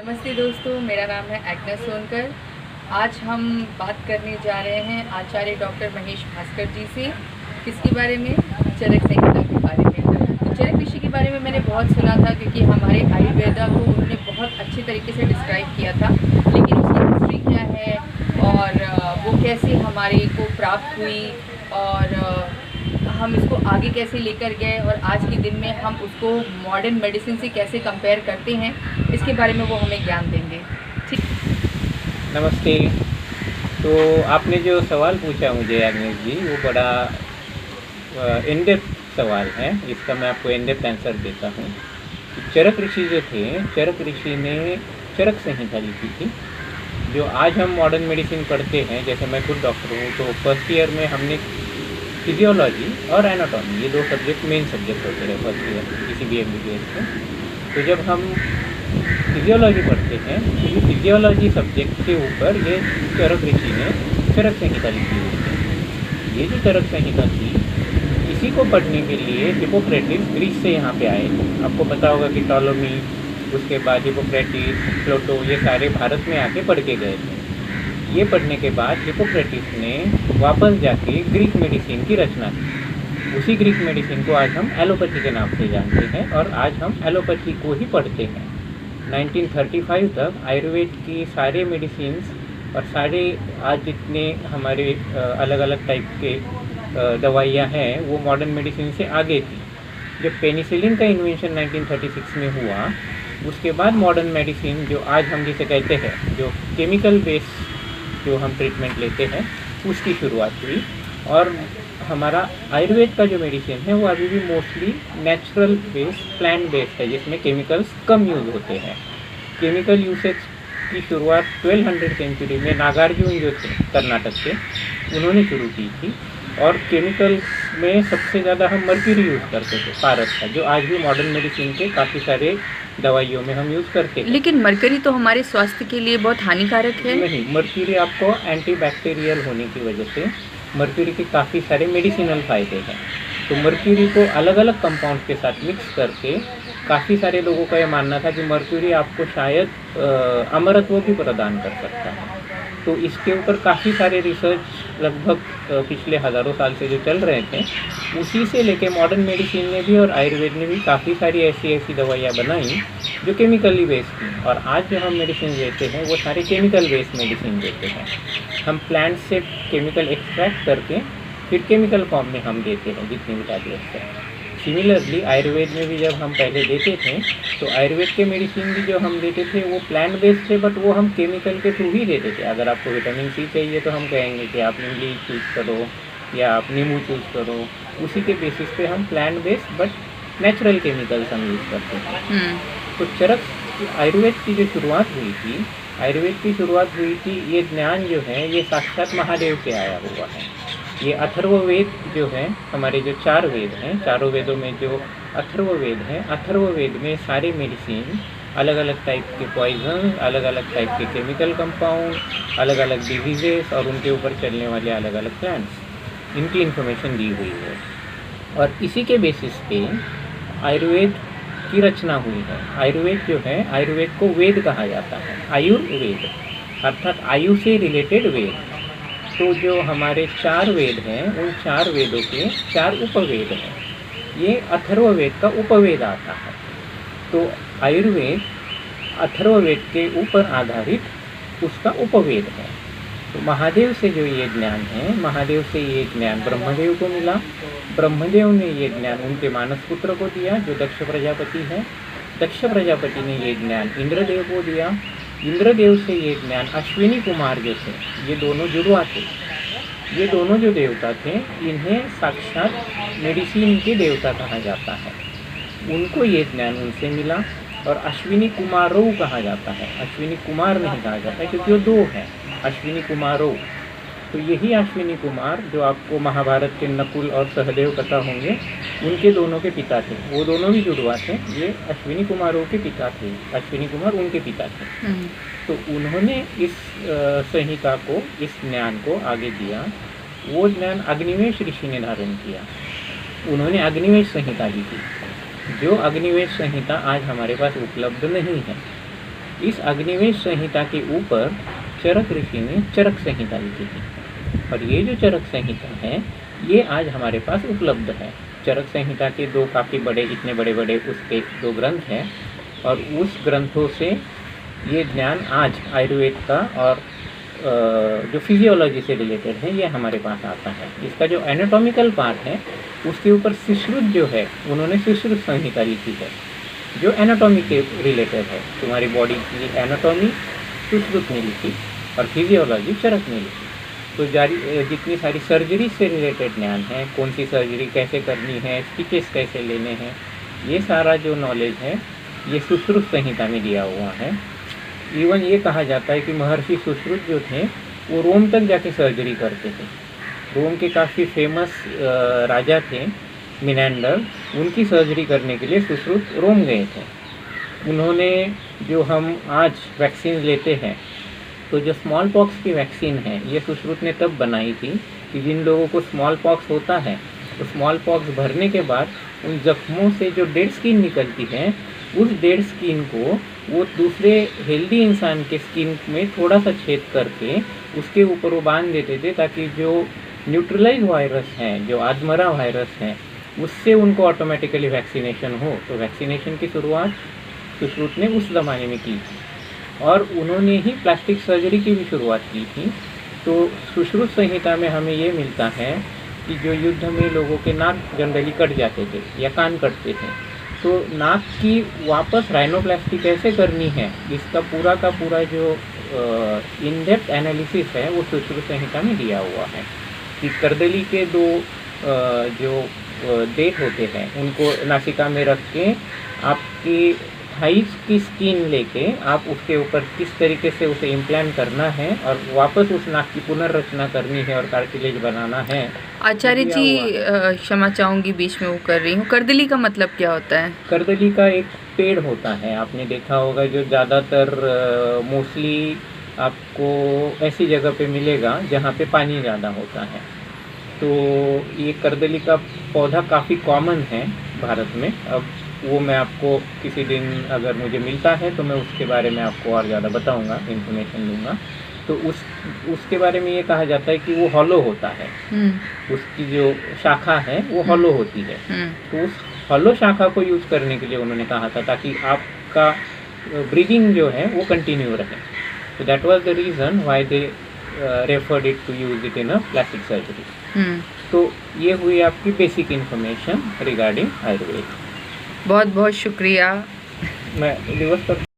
नमस्ते दोस्तों, मेरा नाम है एग्नेस सोनकर। आज हम बात करने जा रहे हैं आचार्य डॉक्टर महेश भास्कर जी से। किसके बारे में? चरक संहिता के बारे में। तो चरक ऋषि के बारे में मैंने बहुत सुना था, क्योंकि हमारे आयुर्वेदा को उन्होंने बहुत अच्छे तरीके से डिस्क्राइब किया था। लेकिन उसकी हिस्ट्री क्या है और वो कैसे हमारे को प्राप्त हुई और हम इसको आगे कैसे लेकर गए और आज के दिन में हम उसको मॉडर्न मेडिसिन से कैसे कंपेयर करते हैं, इसके बारे में वो हमें ज्ञान देंगे। ठीक। नमस्ते। तो आपने जो सवाल पूछा मुझे एग्नेस जी, वो बड़ा इन डेप्थ सवाल है। इसका मैं आपको इन डेप्थ आंसर देता हूँ। चरक ऋषि जो थे, चरक ऋषि ने चरक संहिता लिखी थी, जो आज हम मॉडर्न मेडिसिन पढ़ते हैं। जैसे मैं खुद डॉक्टर हूँ, तो फर्स्ट ईयर में हमने फिजियोलॉजी और एनाटॉमी, ये दो सब्जेक्ट मेन सब्जेक्ट होते हैं फर्स्ट ईयर किसी भी MBBS में। तो जब हम फिजियोलॉजी पढ़ते हैं, तो ये फिजियोलॉजी सब्जेक्ट के ऊपर ये चरक ऋषि ने चरक संहिता लिखी हुई है। ये जो चरक संहिता थी, इसी को पढ़ने के लिए हिपोक्रेटिस ग्रीस से यहाँ पे आए। आपको पता होगा कि टॉलोमी, उसके बाद हिपोक्रेटिस, प्लेटो, ये सारे भारत में आके पढ़ के गए थे। ये पढ़ने के बाद हिपोक्रेटिस ने वापस जाके ग्रीक मेडिसिन की रचना की। उसी ग्रीक मेडिसिन को आज हम एलोपैथी के नाम से जानते हैं और आज हम एलोपैथी को ही पढ़ते हैं। 1935 तक आयुर्वेद की सारे मेडिसिन्स और सारे आज जितने हमारे अलग अलग टाइप के दवाइयाँ हैं, वो मॉडर्न मेडिसिन से आगे थी। जब पेनिसिलिन का इन्वेंशन 1936 में हुआ, उसके बाद मॉडर्न मेडिसिन जो आज हम जिसे कहते हैं, जो केमिकल बेस जो हम ट्रीटमेंट लेते हैं, उसकी शुरुआत हुई। और हमारा आयुर्वेद का जो मेडिसिन है, वो अभी भी mostly natural based, plant based है, जिसमें केमिकल्स कम यूज़ होते हैं। केमिकल यूसेज की शुरुआत 1200 सेंचुरी में नागार्जुन जो थे कर्नाटक के, उन्होंने शुरू की थी। और केमिकल्स में सबसे ज़्यादा हम मर्क्यूरी यूज़ करते थे, पारस का, जो आज भी मॉडर्न मेडिसिन के काफ़ी सारे दवाइयों में हम यूज़ करते हैं। लेकिन मरकरी तो हमारे स्वास्थ्य के लिए बहुत हानिकारक है। नहीं, मर्क्यूरी आपको एंटीबैक्टीरियल होने की वजह से मर्क्यूरी के काफ़ी सारे मेडिसिनल फ़ायदे हैं। तो मर्क्यूरी को अलग अलग कंपाउंड के साथ मिक्स करके काफ़ी सारे लोगों का ये मानना था कि मर्क्यूरी आपको शायद अमरत्व भी प्रदान कर सकता है। तो इसके ऊपर काफ़ी सारे रिसर्च लगभग पिछले हज़ारों साल से जो चल रहे थे, उसी से लेके मॉडर्न मेडिसिन ने भी और आयुर्वेद ने भी काफ़ी सारी ऐसी दवाइयाँ बनाई जो केमिकली बेस्ड थी। और आज जो हम मेडिसिन देते हैं, वो सारे केमिकल बेस्ड मेडिसिन देते हैं। हम प्लांट से केमिकल एक्सट्रैक्ट करके फिर केमिकल फॉर्म में हम देते हैं जितनी भी टैबलेट्स हैं। सिमिलरली आयुर्वेद में भी जब हम पहले देते थे, तो आयुर्वेद के मेडिसिन भी जो हम देते थे, वो प्लांट बेस्ड थे, बट वो हम केमिकल के थ्रू ही देते थे। अगर आपको विटामिन C चाहिए, तो हम कहेंगे कि आप इमली चूज़ करो या आप नींबू चूज़ करो। उसी के बेसिस पे हम plant based but natural chemicals हम यूज़ करते हैं। तो चरक आयुर्वेद की जो शुरुआत हुई थी, ये ज्ञान जो है, ये साक्षात महादेव से आया हुआ है। ये अथर्ववेद जो है, हमारे जो 4 वेद हैं, चारों वेदों में जो अथर्ववेद है, अथर्ववेद में सारे मेडिसिन, अलग अलग टाइप के पॉइजन, अलग अलग टाइप के केमिकल कंपाउंड, अलग अलग डिजीजेस और उनके ऊपर चलने वाले अलग अलग प्लांट्स, इनकी इन्फॉर्मेशन दी हुई है। और इसी के बेसिस पे आयुर्वेद की रचना हुई है। आयुर्वेद जो है, आयुर्वेद को वेद कहा जाता है, आयुर्वेद अर्थात आयु से रिलेटेड वेद। तो जो हमारे 4 वेद हैं, उन 4 वेदों के 4 उपवेद हैं। ये अथर्ववेद का उपवेद आता है। तो आयुर्वेद अथर्ववेद के ऊपर आधारित उसका उपवेद है। तो महादेव से जो ये ज्ञान है, महादेव से ये ज्ञान ब्रह्मदेव को मिला। ब्रह्मदेव ने ये ज्ञान उनके मानस पुत्र को दिया, जो दक्ष प्रजापति है। दक्ष प्रजापति ने ये ज्ञान इंद्रदेव को दिया। इंद्रदेव से ये ज्ञान अश्विनी कुमार जो थे, ये दोनों जुड़वा थे। ये दोनों जो देवता थे, इन्हें साक्षात मेडिसिन के देवता कहा जाता है। उनको ये ज्ञान उनसे मिला। और अश्विनी कुमारों कहा जाता है, अश्विनी कुमार नहीं कहा जाता है, क्योंकि वो 2 हैं, अश्विनी कुमारों। तो यही अश्विनी कुमार, जो आपको महाभारत के नकुल और सहदेव पता होंगे, उनके दोनों के पिता थे। वो दोनों भी जुड़वा थे। ये अश्विनी कुमारों के पिता थे, अश्विनी कुमार उनके पिता थे। तो उन्होंने इस संहिता को, इस ज्ञान को आगे दिया। वो ज्ञान अग्निवेश ऋषि ने धारण किया। उन्होंने अग्निवेश संहिता लिखी, जो अग्निवेश संहिता आज हमारे पास उपलब्ध नहीं है। इस अग्निवेश संहिता के ऊपर चरक ऋषि ने चरक संहिता लिखी थी। और ये जो चरक संहिता है ये आज हमारे पास उपलब्ध है। चरक संहिता के दो काफ़ी बड़े, इतने बड़े बड़े उसके दो ग्रंथ हैं और उस ग्रंथों से ये ज्ञान आज आयुर्वेद का और जो फिजियोलॉजी से रिलेटेड है ये हमारे पास आता है। इसका जो एनाटॉमिकल पार्ट है उसके ऊपर सुश्रुत जो है उन्होंने सुश्रुत संहिता लिखी है जो एनाटॉमी के रिलेटेड है। तुम्हारी बॉडी की एनाटॉमी सुश्रुत ने लिखी और फिजियोलॉजी चरक ने लिखी। तो जितनी सारी सर्जरी से रिलेटेड ज्ञान है, कौन सी सर्जरी कैसे करनी है, स्टिचेस कैसे लेने हैं, ये सारा जो नॉलेज है ये सुश्रुत संहिता में दिया हुआ है। इवन ये कहा जाता है कि महर्षि सुश्रुत जो थे वो रोम तक जाके सर्जरी करते थे। रोम के काफ़ी फेमस राजा थे मिनेंडर, उनकी सर्जरी करने के लिए सुश्रुत रोम गए थे। उन्होंने जो हम आज वैक्सीन लेते हैं तो जो स्मॉल पॉक्स की वैक्सीन है ये सुश्रुत ने तब बनाई थी कि जिन लोगों को स्मॉल पॉक्स होता है तो स्मॉल पॉक्स भरने के बाद उन जख्मों से जो डेड स्किन निकलती है उस डेड स्किन को वो दूसरे हेल्दी इंसान के स्किन में थोड़ा सा छेद करके उसके ऊपर वो बांध देते थे ताकि जो न्यूट्रलाइज वायरस है, जो आदमरा वायरस है, उससे उनको ऑटोमेटिकली वैक्सीनेशन हो। तो वैक्सीनेशन की शुरुआत सुश्रुत ने उस ज़माने में की थी और उन्होंने ही प्लास्टिक सर्जरी की भी शुरुआत की थी। तो सुश्रुत संहिता में हमें ये मिलता है कि जो युद्ध में लोगों के नाक जनरली कट जाते थे या कान कटते थे, तो नाक की वापस राइनोप्लास्टी कैसे करनी है इसका पूरा का पूरा जो इन डेप्थ एनालिसिस है वो सुश्रुत संहिता में दिया हुआ है। कि करदली के दो जो डेट होते हैं उनको नासिका में रख के आपकी थाइस की स्किन लेके आप उसके ऊपर किस तरीके से उसे इम्प्लांट करना है और वापस उस नाक की पुनर्रचना करनी है और कार्टिलेज बनाना है। आचार्य जी क्षमा चाहूँगी बीच में वो कर रही हूँ, करदली का मतलब क्या होता है? करदली का एक पेड़ होता है, आपने देखा होगा, जो ज़्यादातर मोस्टली आपको ऐसी जगह पे मिलेगा जहाँ पे पानी ज़्यादा होता है। तो ये करदली का पौधा काफ़ी कॉमन है भारत में। अब वो मैं आपको किसी दिन अगर मुझे मिलता है तो मैं उसके बारे में आपको और ज़्यादा बताऊंगा, इन्फॉर्मेशन दूंगा। तो उसके बारे में ये कहा जाता है कि वो हॉलो होता है, उसकी जो शाखा है वो हॉलो होती है। तो उस हॉलो शाखा को यूज़ करने के लिए उन्होंने कहा था ताकि आपका ब्रीदिंग जो है वो कंटिन्यू रहे। तो that was the reason why they referred it to use it in a plastic surgery. तो ये हुई आपकी बेसिक इन्फॉर्मेशन रिगार्डिंग आयुर्वेद। बहुत बहुत शुक्रिया। मैं दिवस पर